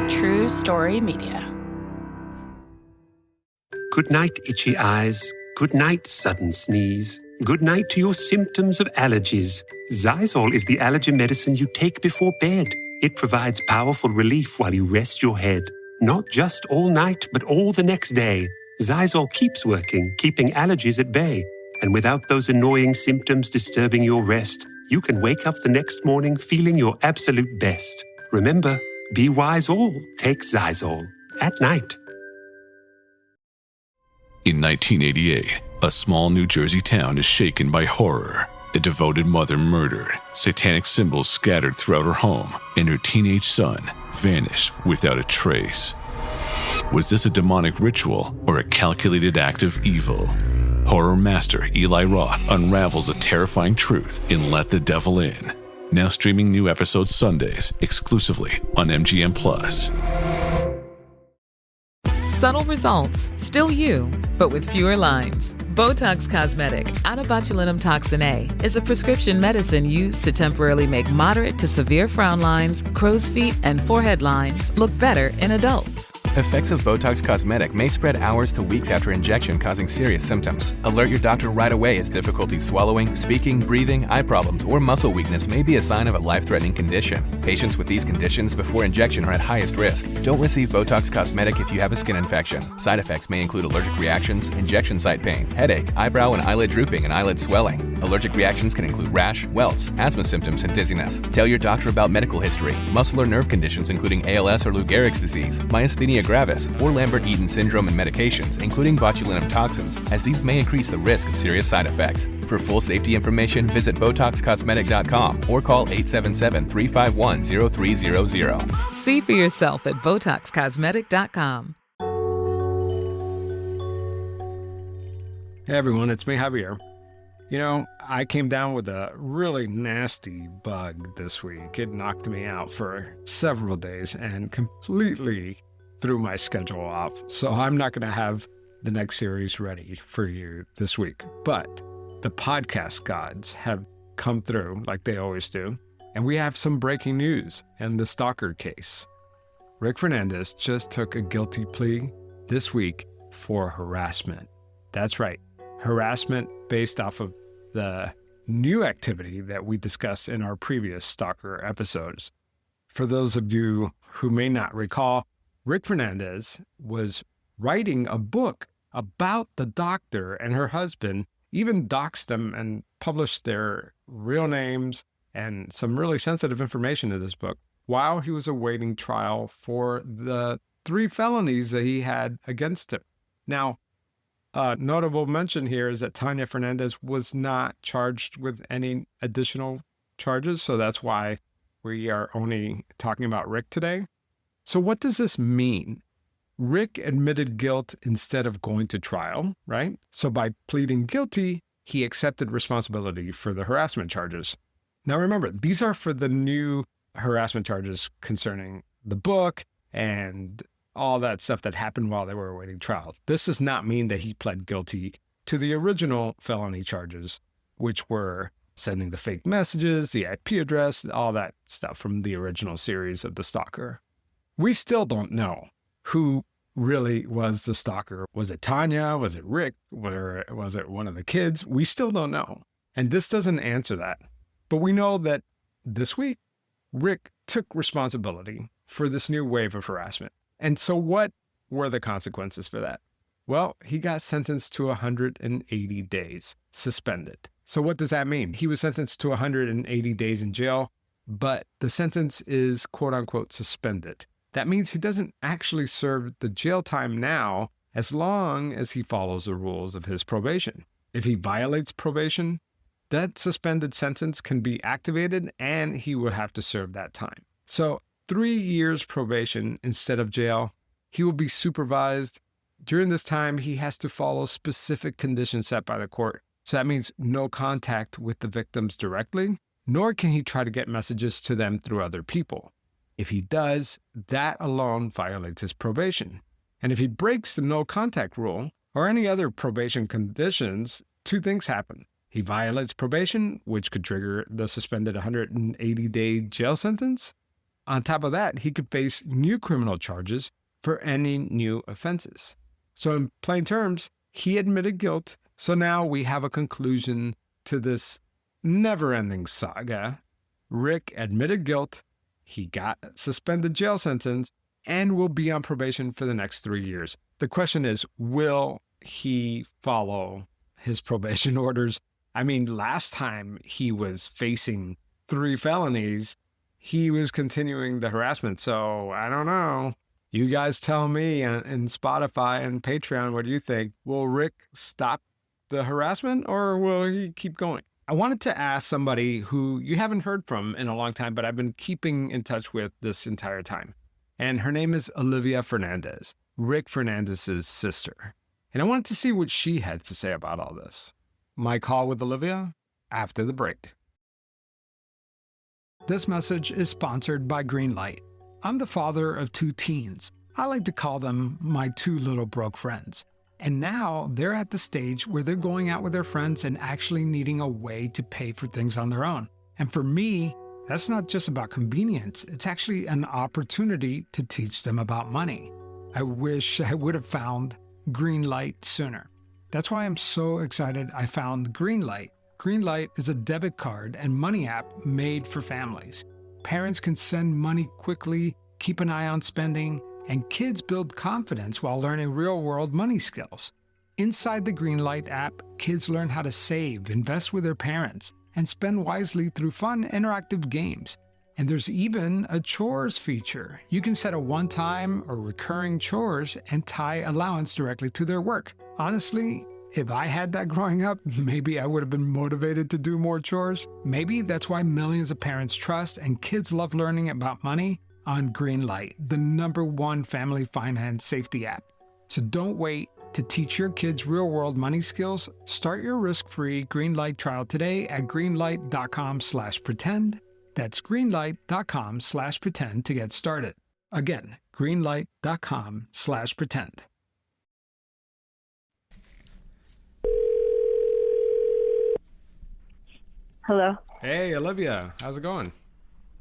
True Story Media. Good night, itchy eyes. Good night, sudden sneeze. Good night to your symptoms of allergies. Xyzal is the allergy medicine you take before bed. It provides powerful relief while you rest your head. Not just all night, but all the next day. Xyzal keeps working, keeping allergies at bay. And without those annoying symptoms disturbing your rest, you can wake up the next morning feeling your absolute best. Remember, be wise all. Take Xyzal. At night. In 1988, a small New Jersey town is shaken by horror. A devoted mother murdered, satanic symbols scattered throughout her home, and her teenage son vanished without a trace. Was this a demonic ritual or a calculated act of evil? Horror master Eli Roth unravels the terrifying truth in Let the Devil In. Now streaming new episodes Sundays exclusively on MGM+. Subtle results, still you, but with fewer lines. Botox Cosmetic, out of botulinum toxin A, is a prescription medicine used to temporarily make moderate to severe frown lines, crow's feet, and forehead lines look better in adults. Effects of Botox Cosmetic may spread hours to weeks after injection, causing serious symptoms. Alert your doctor right away as difficulty swallowing, speaking, breathing, eye problems, or muscle weakness may be a sign of a life-threatening condition. Patients with these conditions before injection are at highest risk. Don't receive Botox Cosmetic if you have a skin infection. Side effects may include allergic reactions, injection site pain, headache, eyebrow and eyelid drooping, and eyelid swelling. Allergic reactions can include rash, welts, asthma symptoms, and dizziness. Tell your doctor about medical history, muscle or nerve conditions including ALS or Lou Gehrig's disease, myasthenia gravis, or Lambert-Eaton syndrome, and medications, including botulinum toxins, as these may increase the risk of serious side effects. For full safety information, visit BotoxCosmetic.com or call 877-351-0300. See for yourself at BotoxCosmetic.com. Hey everyone, it's me, Javier. You know, I came down with a really nasty bug this week. It knocked me out for several days and completely threw my schedule off. So I'm not going to have the next series ready for you this week. But the podcast gods have come through like they always do. And we have some breaking news in the Stalker case. Rick Fernandez just took a guilty plea this week for harassment. That's right. Harassment based off of the new activity that we discussed in our previous Stalker episodes. For those of you who may not recall, Rick Fernandez was writing a book about the doctor and her husband, even doxed them and published their real names and some really sensitive information in this book while he was awaiting trial for the 3 felonies that he had against him. Now, notable mention here is that Tanya Fernandez was not charged with any additional charges, so that's why we are only talking about Rick today. So what does this mean? Rick admitted guilt instead of going to trial, right? So by pleading guilty, he accepted responsibility for the harassment charges. Now remember, these are for the new harassment charges concerning the book and all that stuff that happened while they were awaiting trial. This does not mean that he pled guilty to the original felony charges, which were sending the fake messages, the IP address, all that stuff from the original series of The Stalker. We still don't know who really was the stalker. Was it Tanya? Was it Rick? Or was it one of the kids? We still don't know. And this doesn't answer that. But we know that this week, Rick took responsibility for this new wave of harassment. And so what were the consequences for that? Well, he got sentenced to 180 days suspended. So what does that mean? He was sentenced to 180 days in jail, but the sentence is quote unquote suspended. That means he doesn't actually serve the jail time now as long as he follows the rules of his probation. If he violates probation, that suspended sentence can be activated and he would have to serve that time. So 3 years probation instead of jail. He will be supervised. During this time, he has to follow specific conditions set by the court. So that means no contact with the victims directly, nor can he try to get messages to them through other people. If he does, that alone violates his probation. And if he breaks the no contact rule or any other probation conditions, 2 things happen. He violates probation, which could trigger the suspended 180-day jail sentence, On top of that, he could face new criminal charges for any new offenses. So in plain terms, he admitted guilt. So now we have a conclusion to this never-ending saga. Rick admitted guilt. He got a suspended jail sentence and will be on probation for the next 3 years. The question is, will he follow his probation orders? I mean, last time he was facing 3 felonies, he was continuing the harassment. So I don't know. You guys tell me in Spotify and Patreon, what do you think? Will Rick stop the harassment or will he keep going? I wanted to ask somebody who you haven't heard from in a long time, but I've been keeping in touch with this entire time. And her name is Olivia Fernandez, Rick Fernandez's sister. And I wanted to see what she had to say about all this. My call with Olivia after the break. This message is sponsored by Greenlight. I'm the father of 2 teens. I like to call them my 2 little broke friends. And now they're at the stage where they're going out with their friends and actually needing a way to pay for things on their own. And for me, that's not just about convenience. It's actually an opportunity to teach them about money. I wish I would have found Greenlight sooner. That's why I'm so excited I found Greenlight. Greenlight is a debit card and money app made for families. Parents can send money quickly, keep an eye on spending, and kids build confidence while learning real-world money skills. Inside the Greenlight app, kids learn how to save, invest with their parents, and spend wisely through fun, interactive games. And there's even a chores feature. You can set a one-time or recurring chores and tie allowance directly to their work. Honestly, if I had that growing up, maybe I would have been motivated to do more chores. Maybe that's why millions of parents trust and kids love learning about money on Greenlight, the #1 family finance safety app. So don't wait to teach your kids real-world money skills. Start your risk-free Greenlight trial today at greenlight.com/pretend. That's greenlight.com/pretend to get started. Again, greenlight.com/pretend. Hello. Hey, Olivia. How's it going?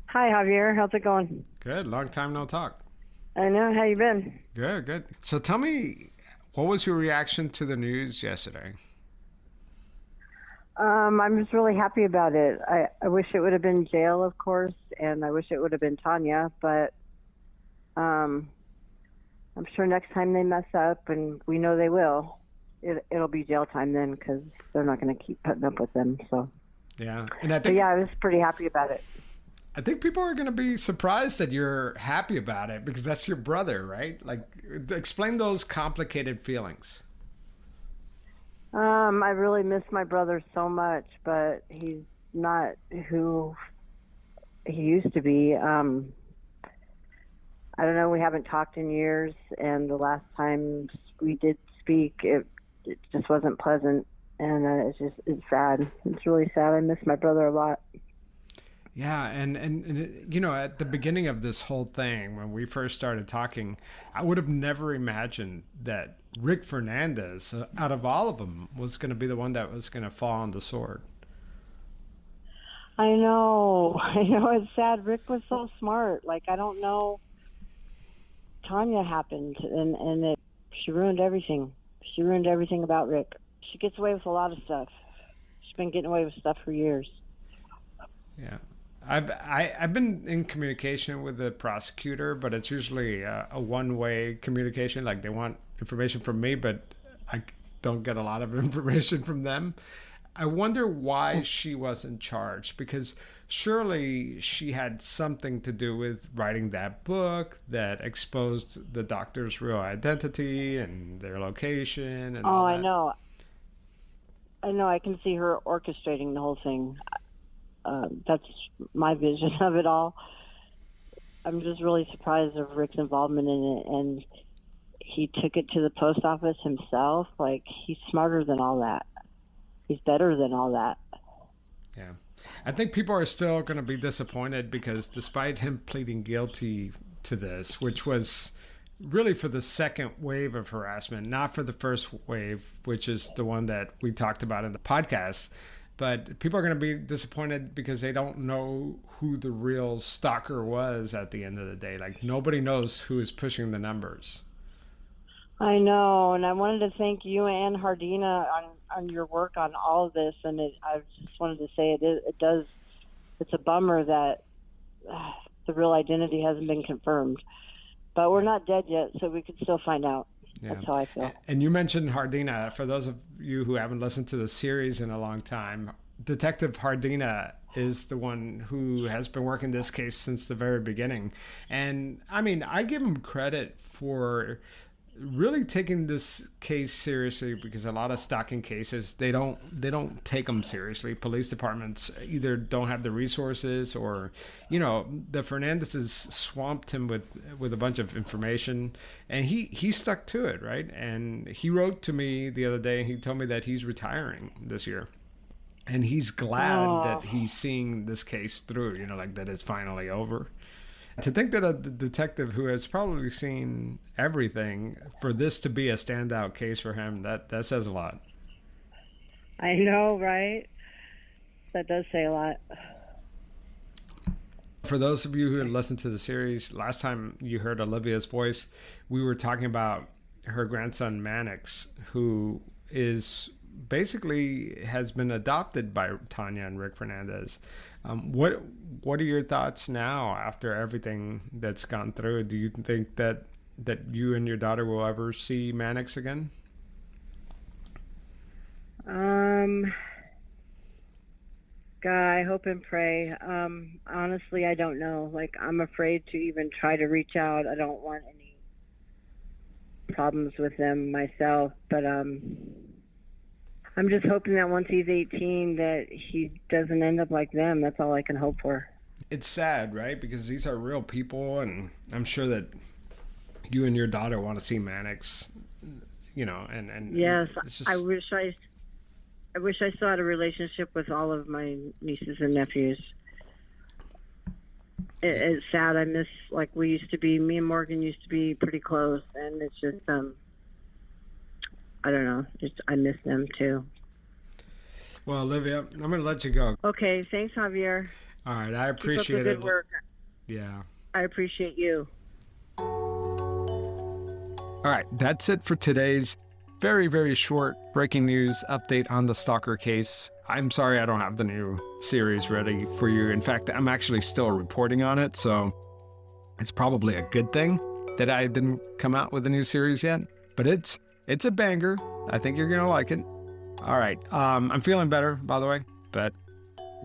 Hi, Javier. How's it going? Good. Long time no talk. I know. How you been? Good, good. So tell me, what was your reaction to the news yesterday? I'm just really happy about it. I wish it would have been jail, of course, and I wish it would have been Tanya, but I'm sure next time they mess up, and we know they will, it'll be jail time then because they're not going to keep putting up with them. So Yeah, and I think I was pretty happy about it. I think people are going to be surprised that you're happy about it because that's your brother, right? Like, explain those complicated feelings. I really miss my brother so much, but he's not who he used to be. I don't know. We haven't talked in years, and the last time we did speak, it just wasn't pleasant, and it's sad. It's really sad. I miss my brother a lot. Yeah, and you know, at the beginning of this whole thing, when we first started talking, I would have never imagined that Rick Fernandez, out of all of them, was going to be the one that was going to fall on the sword. I know. It's sad. Rick was so smart. Like, I don't know. Tanya happened, and she ruined everything. She ruined everything about Rick. She gets away with a lot of stuff. She's been getting away with stuff for years. Yeah. I've been in communication with the prosecutor, but it's usually a one-way communication. Like, they want information from me, but I don't get a lot of information from them. I wonder why she wasn't charged, because surely she had something to do with writing that book that exposed the doctor's real identity and their location and all that. I know. I can see her orchestrating the whole thing. That's my vision of it all. I'm just really surprised of Rick's involvement in it, and he took it to the post office himself. Like, he's smarter than all that. He's better than all that. Yeah. I think people are still going to be disappointed because despite him pleading guilty to this, which was really for the second wave of harassment, not for the first wave, which is the one that we talked about in the podcast, but people are going to be disappointed because they don't know who the real stalker was at the end of the day. Like, nobody knows who is pushing the numbers. I know, and I wanted to thank you and Hardina on your work on all of this, and I just wanted to say it's a bummer that the real identity hasn't been confirmed. But we're not dead yet, so we could still find out. Yeah. That's how I feel. And you mentioned Hardina. For those of you who haven't listened to the series in a long time, Detective Hardina is the one who has been working this case since the very beginning. And I mean, I give him credit for really taking this case seriously, because a lot of stalking cases, they don't take them seriously. Police departments either don't have the resources, or the Fernandezes swamped him with a bunch of information, and he stuck to it, right? And he wrote to me the other day, and he told me that he's retiring this year, and he's glad that he's seeing this case through, like that it's finally over. To think that a detective who has probably seen everything, for this to be a standout case for him, that says a lot. I know, right? That does say a lot. For those of you who had listened to the series, last time you heard Olivia's voice, we were talking about her grandson Mannix, who is basically has been adopted by Tanya and Rick Fernandez. What are your thoughts now after everything that's gone through? Do you think that you and your daughter will ever see Mannix again? God, I hope and pray. Honestly, I don't know. Like, I'm afraid to even try to reach out. I don't want any problems with them myself, but I'm just hoping that once he's 18 that he doesn't end up like them. That's all I can hope for. It's sad, right? Because these are real people, and I'm sure that you and your daughter want to see Mannix, and yes, it's just... I wish I still had a relationship with all of my nieces and nephews. It's sad. I miss, like, we used to be, me and Morgan used to be pretty close, and it's just, I don't know. I miss them too. Well, Olivia, I'm going to let you go. Okay. Thanks, Javier. All right. I appreciate Keep up the good work. Yeah. I appreciate you. All right. That's it for today's very, very short breaking news update on the Stalker case. I'm sorry I don't have the new series ready for you. In fact, I'm actually still reporting on it, so it's probably a good thing that I didn't come out with a new series yet. But it's a banger. I think you're gonna like it. All right. I'm feeling better, by the way. But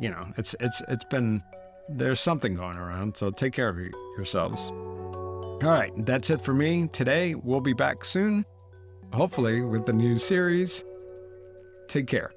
it's been, there's something going around. So take care of yourselves. All right. That's it for me today. We'll be back soon, hopefully with the new series. Take care.